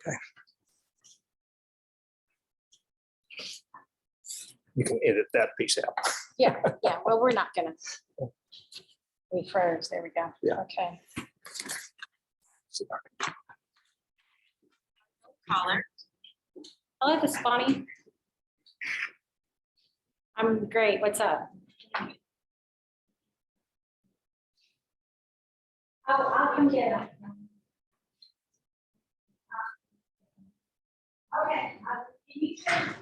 Okay. You can edit that piece out. Yeah, well, we're not gonna. We froze, there we go. Yeah. Okay. Caller. Hello, this is Bonnie. I'm great, what's up? Oh, I'll come get it. Okay. Can you send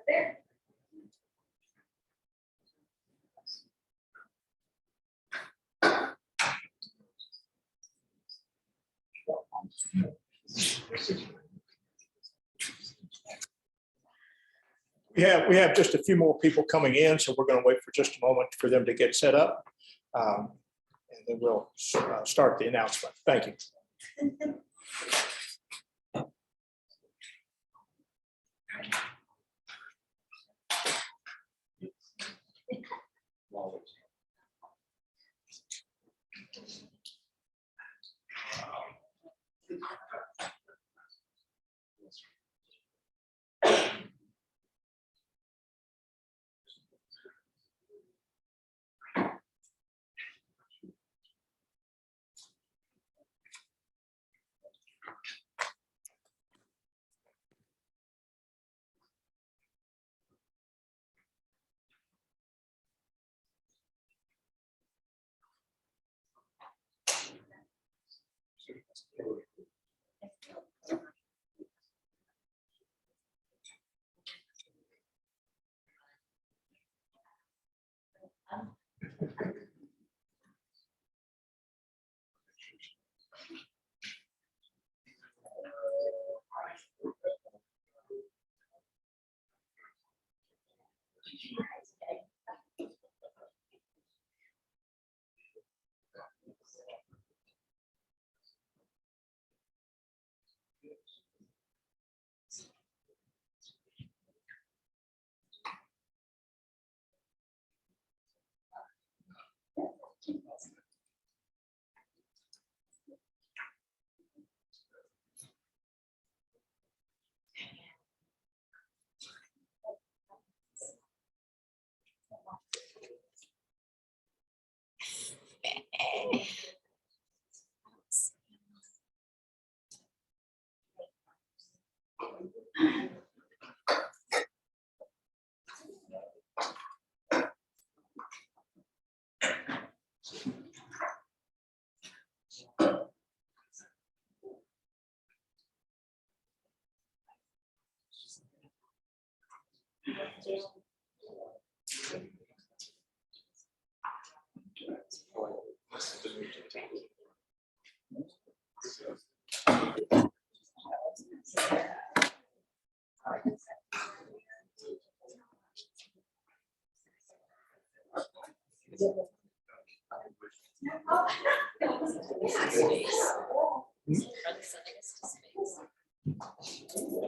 there? We have just a few more people coming in, so we're going to wait for just a moment for them to get set up. And then we'll start the announcement. Thank you.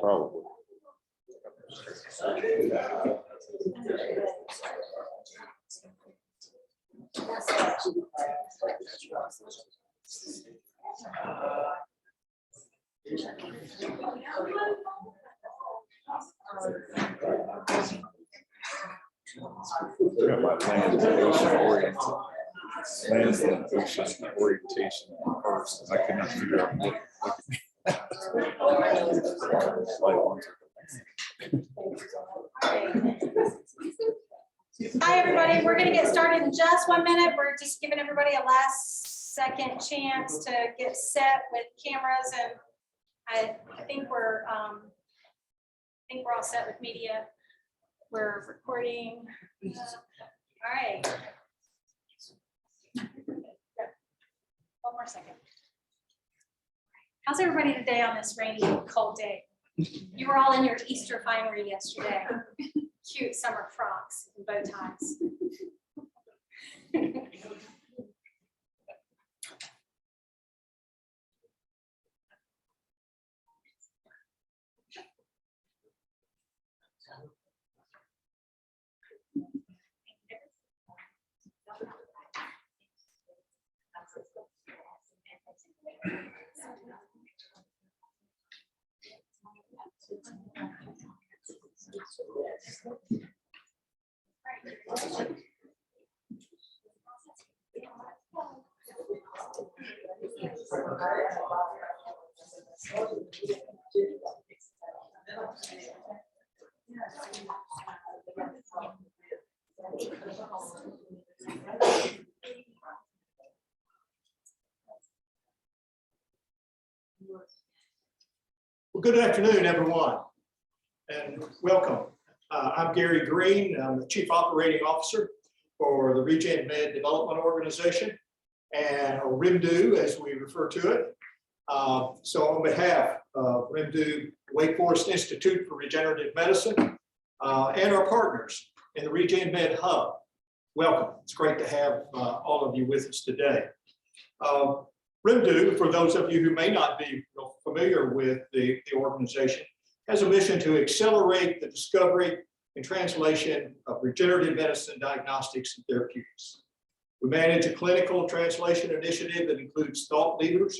Probably. Got my land and ocean orientation first, and I could not figure out what. Hi, everybody. We're going to get started in just 1 minute. We're just giving everybody a last second chance to get set with cameras, and I think we're all set with media. We're recording. All right. One more second. How's everybody today on this rainy, cold day? You were all in your Easter finery yesterday. Cute summer frocks and bow ties. Well, good afternoon, everyone, and welcome. I'm Gary Green. I'm the Chief Operating Officer for the Regen Med Development Organization, and or RIMDU, as we refer to it. So on behalf of RIMDU, Wake Forest Institute for Regenerative Medicine, and our partners in the Regen Med Hub, welcome. It's great to have all of you with us today. RIMDU, for those of you who may not be familiar with the organization, has a mission to accelerate the discovery and translation of regenerative medicine diagnostics and therapeutics. We manage a clinical translation initiative that includes thought leaders,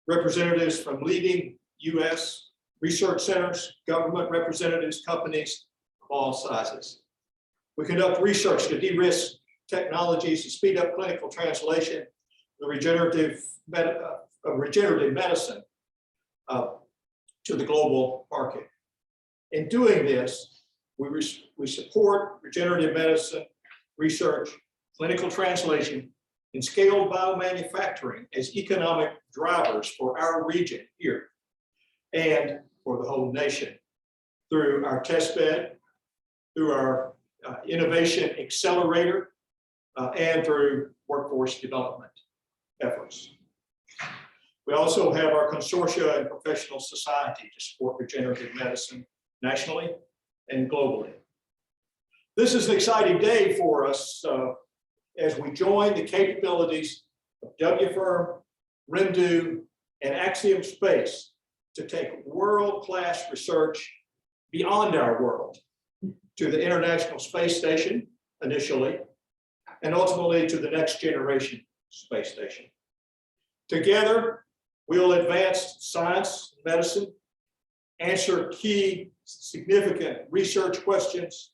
representatives from leading U.S. research centers, government representatives, companies of all sizes. We conduct research to de-risk technologies to speed up clinical translation of regenerative medicine to the global market. In doing this, we support regenerative medicine research, clinical translation, and scaled biomanufacturing as economic drivers for our region here and for the whole nation through our test bed, through our innovation accelerator, and through workforce development efforts. We also have our consortia and professional society to support regenerative medicine nationally and globally. This is an exciting day for us as we join the capabilities of WFIRM, RIMDU, and Axiom Space to take world-class research beyond our world to the International Space Station initially, and ultimately to the next generation space station. Together, we'll advance science, medicine, answer key significant research questions,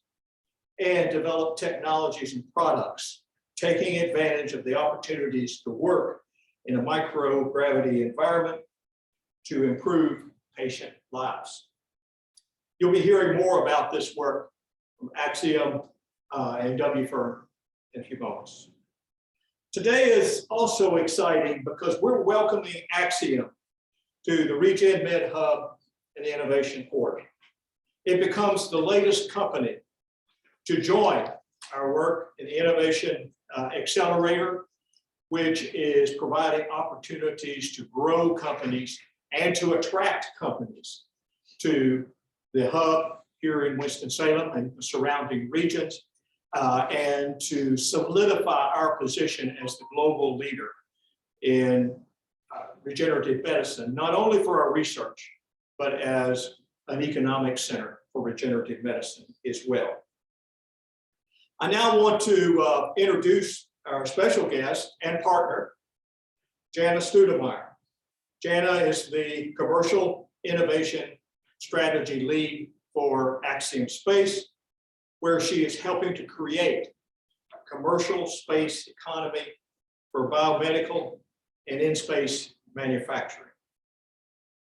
and develop technologies and products, taking advantage of the opportunities to work in a microgravity environment to improve patient lives. You'll be hearing more about this work from Axiom and WFIRM in a few moments. Today is also exciting because we're welcoming Axiom to the Regen Med Hub and the Innovation Port. It becomes the latest company to join our work in the Innovation Accelerator, which is providing opportunities to grow companies and to attract companies to the hub here in Winston-Salem and the surrounding regions, and to solidify our position as the global leader in regenerative medicine, not only for our research, but as an economic center for regenerative medicine as well. I now want to introduce our special guest and partner, Jana Studemeyer. Jana is the Commercial Innovation Strategy Lead for Axiom Space, where she is helping to create a commercial space economy for biomedical and in-space manufacturing.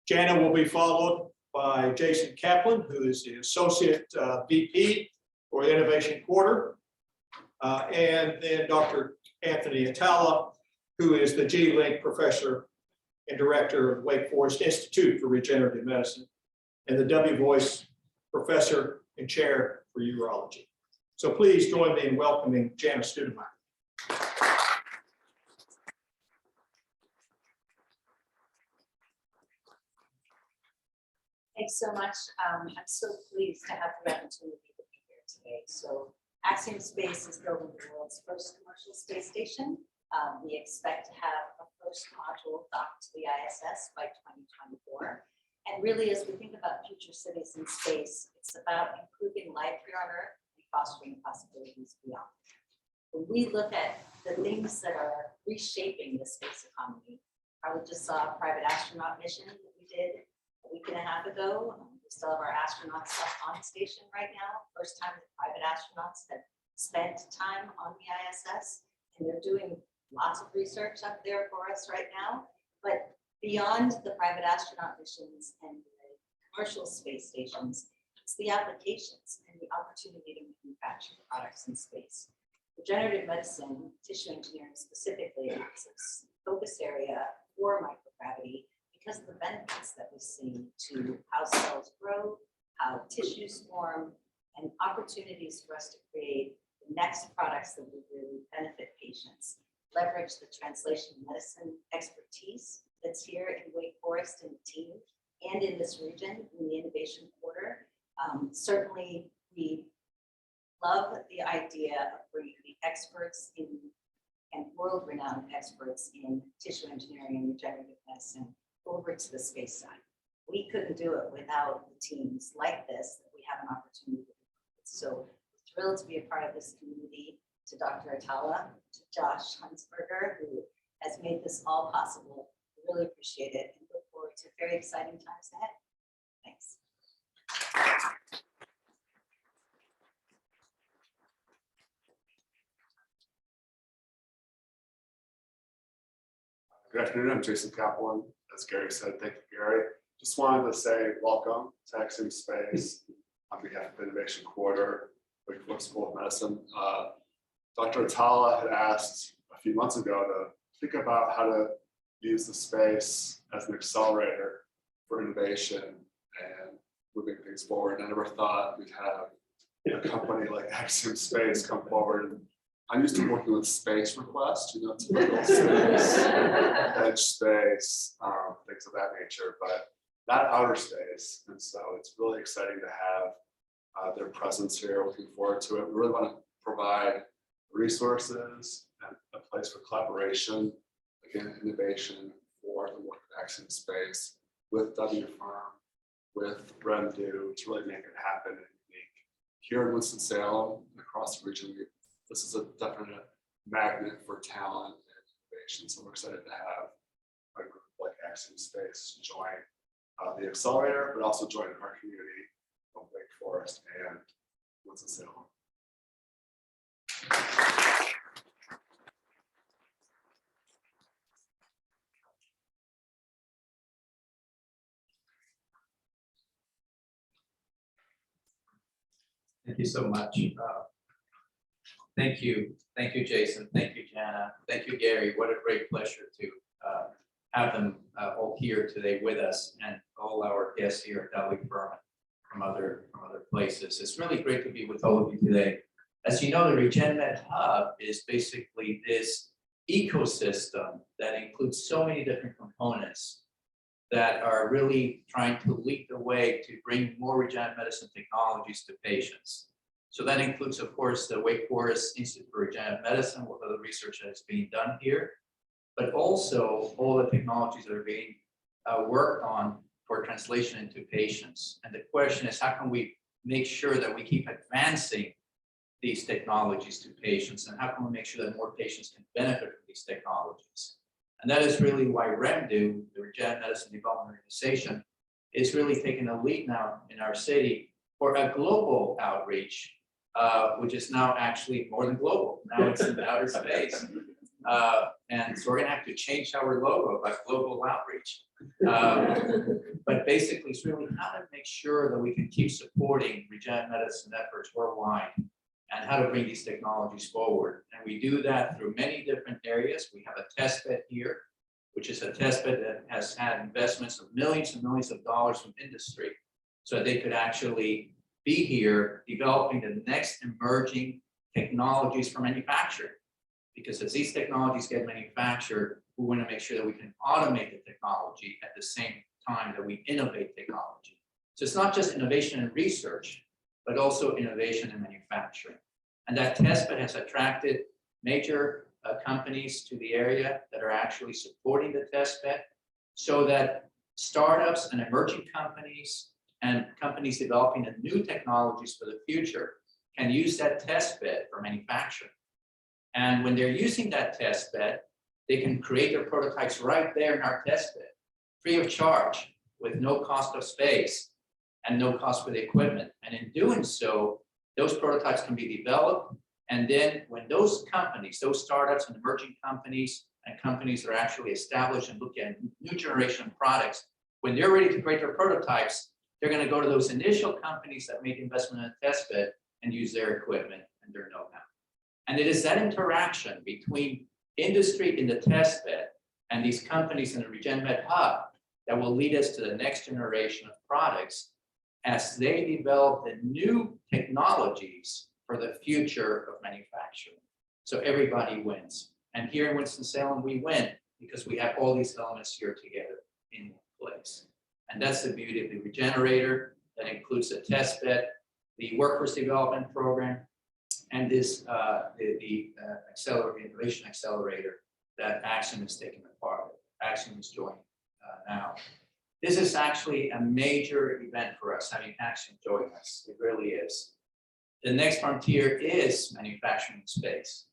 Jana will be followed by Jason Kaplan, who is the Associate VP for the Innovation Quarter, and then Dr. Anthony Atala, who is the G-Link Professor and Director of Wake Forest Institute for Regenerative Medicine, and the W. Boyce Professor and Chair for Urology. So please join me in welcoming Jana Studemeyer. Thanks so much. I'm so pleased to have the opportunity to be here today. So Axiom Space is building the world's first commercial space station. We expect to have a first module docked to the ISS by 2024. And really, as we think about future cities in space, it's about improving life here on Earth and fostering possibilities beyond. When we look at the things that are reshaping the space economy, probably just saw a private astronaut mission that we did a week and a half ago. We still have our astronauts up on station right now. First time that private astronauts have spent time on the ISS, and they're doing lots of research up there for us right now. But beyond the private astronaut missions and the commercial space stations, it's the applications and the opportunity to manufacture products in space. Regenerative medicine, tissue engineering specifically, is a focus area for microgravity because of the benefits that we see to how cells grow, how tissues form, and opportunities for us to create the next products that will really benefit patients. Leverage the translation medicine expertise that's here in Wake Forest and the team and in this region in the Innovation Quarter. Certainly, we love the idea of bringing the experts in and world-renowned experts in tissue engineering and regenerative medicine over to the space side. We couldn't do it without the teams like this that we have an opportunity to do. So we're thrilled to be a part of this community. To Dr. Atala, to Josh Hunsberger, who has made this all possible. We really appreciate it and look forward to very exciting times ahead. Thanks. Good afternoon, I'm Jason Kaplan. As Gary said, thank you, Gary. Just wanted to say welcome to Axiom Space on behalf of Innovation Quarter, Wake Forest School of Medicine. Dr. Atala had asked a few months ago to think about how to use the space as an accelerator for innovation and moving things forward. I never thought we'd have a company like Axiom Space come forward. I'm used to working with space requests, typical space, edge space, things of that nature, but not outer space. And so it's really exciting to have their presence here. Looking forward to it. We really want to provide resources and a place for collaboration, again, innovation for the work of Axiom Space with W Firm, with REMDU to really make it happen and unique. Here in Winston-Salem, across the region, this is a definite magnet for talent and innovation. So we're excited to have a group like Axiom Space join the accelerator, but also join our community of Wake Forest and Winston-Salem. Thank you so much. Thank you, Jason. Thank you, Jana. Thank you, Gary. What a great pleasure to have them all here today with us and all our guests here at W Firm. from other places. It's really great to be with all of you today. As you know, the RegenMed Hub is basically this ecosystem that includes so many different components that are really trying to lead the way to bring more regenerative medicine technologies to patients. So that includes, of course, the Wake Forest Institute for Regenerative Medicine, with other research that is being done here, but also all the technologies that are being worked on for translation into patients. And the question is, how can we make sure that we keep advancing these technologies to patients, and how can we make sure that more patients can benefit from these technologies? And that is really why REMDU, the Regenerative Medicine Development Organization, is really taking a lead now in our city for a global outreach, which is now actually more than global. Now it's in outer space. And so we're gonna have to change our logo by global outreach. But basically, it's really how to make sure that we can keep supporting regenerative medicine efforts worldwide and how to bring these technologies forward. And we do that through many different areas. We have a test bed here, which is a test bed that has had investments of millions and millions of dollars from industry, so that they could actually be here developing the next emerging technologies for manufacturing. Because as these technologies get manufactured, we want to make sure that we can automate the technology at the same time that we innovate technology. So it's not just innovation and research, but also innovation and manufacturing. And that test bed has attracted major companies to the area that are actually supporting the test bed, so that startups and emerging companies and companies developing the new technologies for the future can use that test bed for manufacturing. And when they're using that test bed, they can create their prototypes right there in our test bed, free of charge, with no cost of space and no cost for the equipment. And in doing so, those prototypes can be developed. And then when those companies, those startups and emerging companies and companies that are actually established and look at new generation products, when they're ready to create their prototypes, they're going to go to those initial companies that made investment in a test bed and use their equipment and their know-how. And it is that interaction between industry in the test bed and these companies in the RegenMed Hub that will lead us to the next generation of products as they develop the new technologies for the future of manufacturing. So everybody wins. And here in Winston-Salem, we win because we have all these elements here together in one place. And that's the beauty of the regenerator. That includes the test bed, the workforce development program, and this the innovation accelerator that Axiom is taking a part of. Axiom is joining now. This is actually a major event for us, having Axiom join us. It really is. The next frontier is manufacturing space.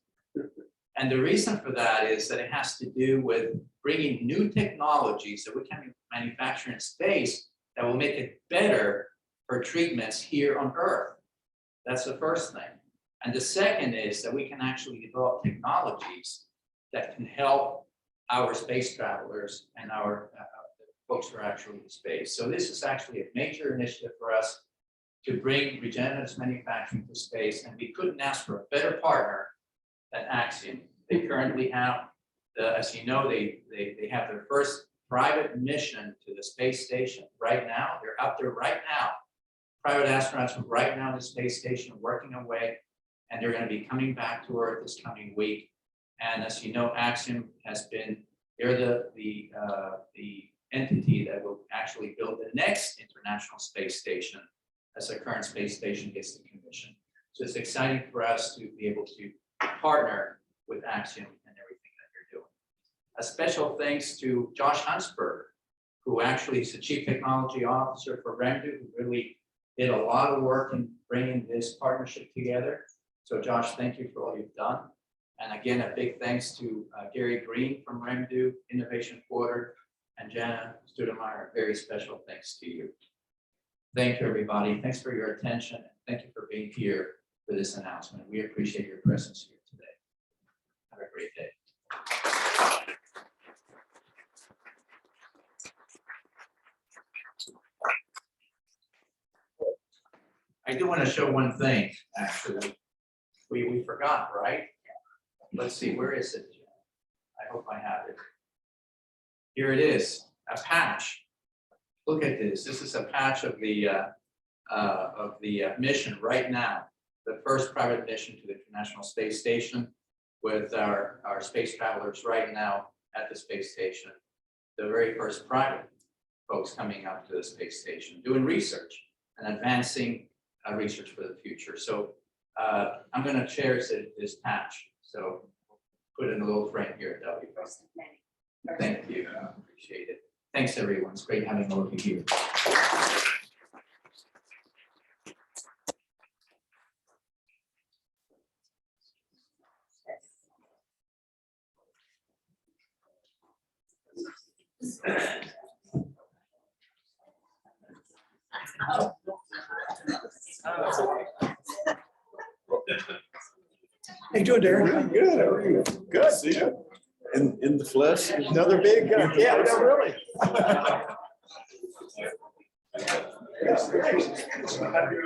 And the reason for that is that it has to do with bringing new technologies that we can manufacture in space that will make it better for treatments here on Earth. That's the first thing. And the second is that we can actually develop technologies that can help our space travelers and our folks who are actually in space. So this is actually a major initiative for us to bring regenerative manufacturing to space, and we couldn't ask for a better partner than Axiom. They currently have, as you know, they have their first private mission to the space station right now. They're up there right now. Private astronauts are right now in the space station working away, and they're going to be coming back to Earth this coming week. And as you know, Axiom has been, they're the entity that will actually build the next International Space Station as the current space station gets the commission. So it's exciting for us to be able to partner with Axiom and everything that they're doing. A special thanks to Josh Huntsberger, who actually is the Chief Technology Officer for REMDU, who really did a lot of work in bringing this partnership together. So Josh, thank you for all you've done. And again, a big thanks to Gary Green from REMDU Innovation Quarter, and Jana Studemeyer, very special thanks to you. Thank you, everybody. Thanks for your attention. Thank you for being here for this announcement. We appreciate your presence here today. Have a great day. I do want to show one thing, actually. We forgot, right? Let's see, where is it? I hope I have it. Here it is, a patch. Look at this. This is a patch of the of the mission right now, the first private mission to the International Space Station with our space travelers right now at the space station. The very first private folks coming up to the space station, doing research and advancing research for the future. So I'm going to cherish this patch. So put in a little frame here, W. First of many. Thank you. Appreciate it. Thanks, everyone. It's great having all of you here. How you doing, Darren? Good, how are you? Good, see you. In the flesh. Another big guy. Yeah, no, really.